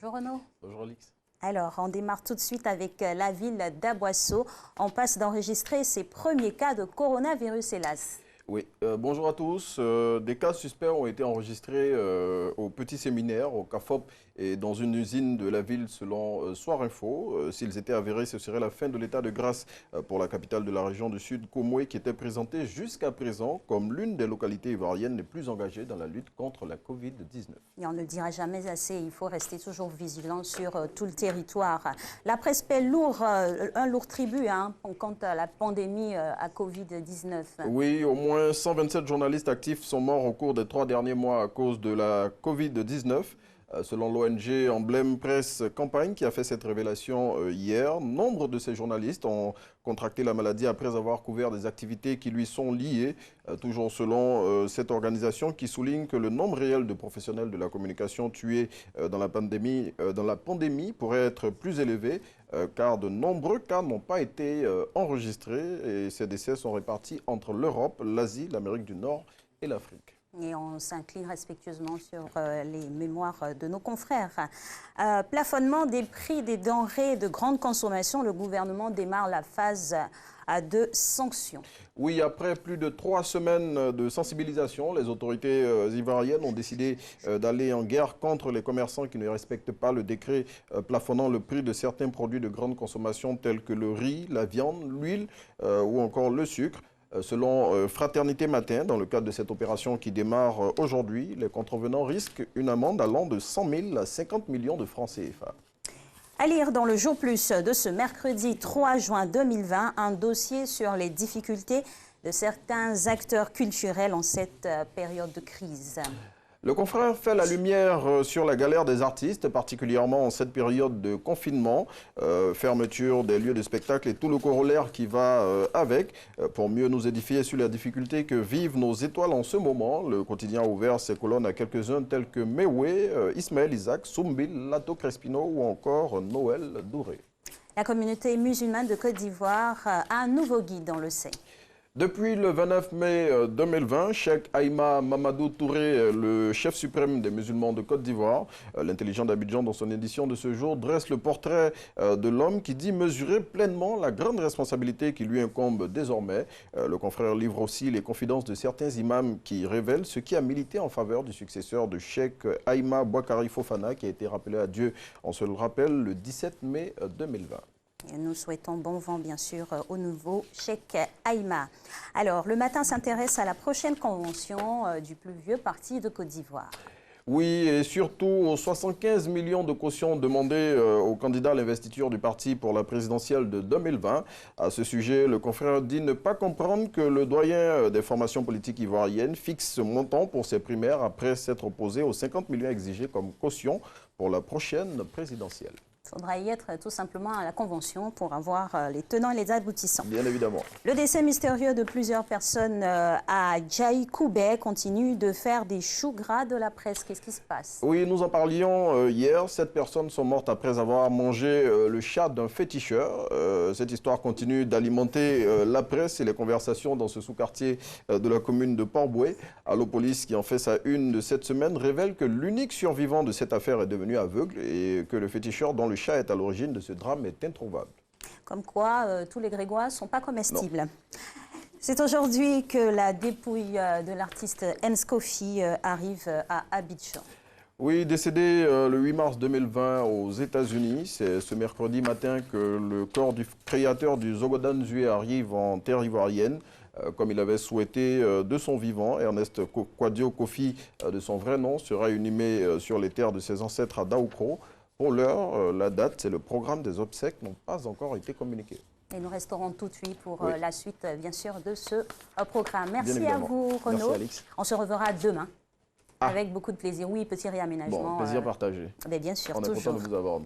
Bonjour Renaud. Bonjour Alix. Alors, on démarre tout de suite avec la ville d'Aboisseau. On passe d'enregistrer ses premiers cas de coronavirus, hélas. Oui, bonjour à tous. Des cas suspects ont été enregistrés au Petit Séminaire, au CAFOP et dans une usine de la ville selon Soir Info. S'ils étaient avérés, ce serait la fin de l'état de grâce pour la capitale de la région du Sud, Komoué, qui était présentée jusqu'à présent comme l'une des localités ivoiriennes les plus engagées dans la lutte contre la Covid-19. Et on ne le dira jamais assez, il faut rester toujours vigilant sur tout le territoire. La presse paie un lourd tribut quant à la pandémie à Covid-19. Oui, au moins 127 journalistes actifs sont morts au cours des 3 derniers mois à cause de la Covid-19. Selon l'ONG Emblème Presse Campagne qui a fait cette révélation hier, nombre de ces journalistes ont contracté la maladie après avoir couvert des activités qui lui sont liées. Toujours selon cette organisation qui souligne que le nombre réel de professionnels de la communication tués dans la pandémie pourrait être plus élevé car de nombreux cas n'ont pas été enregistrés et ces décès sont répartis entre l'Europe, l'Asie, l'Amérique du Nord et l'Afrique. Et on s'incline respectueusement sur les mémoires de nos confrères. Plafonnement des prix des denrées de grande consommation, le gouvernement démarre la phase de sanctions. Oui, après plus de 3 semaines de sensibilisation, les autorités ivoiriennes ont décidé d'aller en guerre contre les commerçants qui ne respectent pas le décret plafonnant le prix de certains produits de grande consommation tels que le riz, la viande, l'huile ou encore le sucre. Selon Fraternité Matin, dans le cadre de cette opération qui démarre aujourd'hui, les contrevenants risquent une amende allant de 100 000 à 50 millions de francs CFA. À lire dans le Jour Plus de ce mercredi 3 juin 2020, un dossier sur les difficultés de certains acteurs culturels en cette période de crise. Le confrère fait la lumière sur la galère des artistes, particulièrement en cette période de confinement, fermeture des lieux de spectacle et tout le corollaire qui va avec, pour mieux nous édifier sur les difficultés que vivent nos étoiles en ce moment. Le quotidien a ouvert ses colonnes à quelques-uns tels que Mewé, Ismaël Isaac, Soumbil, Lato Crespino ou encore Noël Douré. La communauté musulmane de Côte d'Ivoire a un nouveau guide, on le sait. Depuis le 29 mai 2020, Cheikh Aïma Mamadou Touré, le chef suprême des musulmans de Côte d'Ivoire, l'intelligent d'Abidjan dans son édition de ce jour, dresse le portrait de l'homme qui dit mesurer pleinement la grande responsabilité qui lui incombe désormais. Le confrère livre aussi les confidences de certains imams qui révèlent ce qui a milité en faveur du successeur de Cheikh Aïma Boakari Fofana qui a été rappelé à Dieu, on se le rappelle, le 17 mai 2020. Et nous souhaitons bon vent, bien sûr, au nouveau Cheikh Aïma. Alors, le matin s'intéresse à la prochaine convention du plus vieux parti de Côte d'Ivoire. Oui, et surtout aux 75 millions de cautions demandées aux candidats à l'investiture du parti pour la présidentielle de 2020. À ce sujet, le confrère dit ne pas comprendre que le doyen des formations politiques ivoiriennes fixe ce montant pour ses primaires après s'être opposé aux 50 millions exigés comme caution pour la prochaine présidentielle. Il faudra y être tout simplement à la convention pour avoir les tenants et les aboutissants. Bien évidemment. Le décès mystérieux de plusieurs personnes à Djaïkoubé continue de faire des choux gras de la presse. Qu'est-ce qui se passe? Oui, nous en parlions hier. 7 personnes sont mortes après avoir mangé le chat d'un féticheur. Cette histoire continue d'alimenter la presse et les conversations dans ce sous-quartier de la commune de Port-Bouët. Allopolis, qui en fait sa une de cette semaine, révèle que l'unique survivant de cette affaire est devenu aveugle et que le féticheur dont le chat est à l'origine de ce drame est introuvable. Comme quoi, tous les Grégois ne sont pas comestibles. C'est aujourd'hui que la dépouille de l'artiste Ens Kofi arrive à Abidjan. Oui, décédé le 8 mars 2020 aux États-Unis. C'est ce mercredi matin que le corps du créateur du Zogodan Zoué arrive en terre ivoirienne. Comme il avait souhaité de son vivant, Ernest Kwadio Kofi, de son vrai nom, sera inhumé sur les terres de ses ancêtres à Daoukro. Pour l'heure, la date et le programme des obsèques n'ont pas encore été communiqués. Et nous resterons tout de suite pour la suite, bien sûr, de ce programme. Merci à vous, Renaud. Merci, Alix. On se reverra demain avec beaucoup de plaisir. Oui, petit réaménagement. Bon, plaisir partagé. Mais bien sûr, on est toujours. content de vous avoir.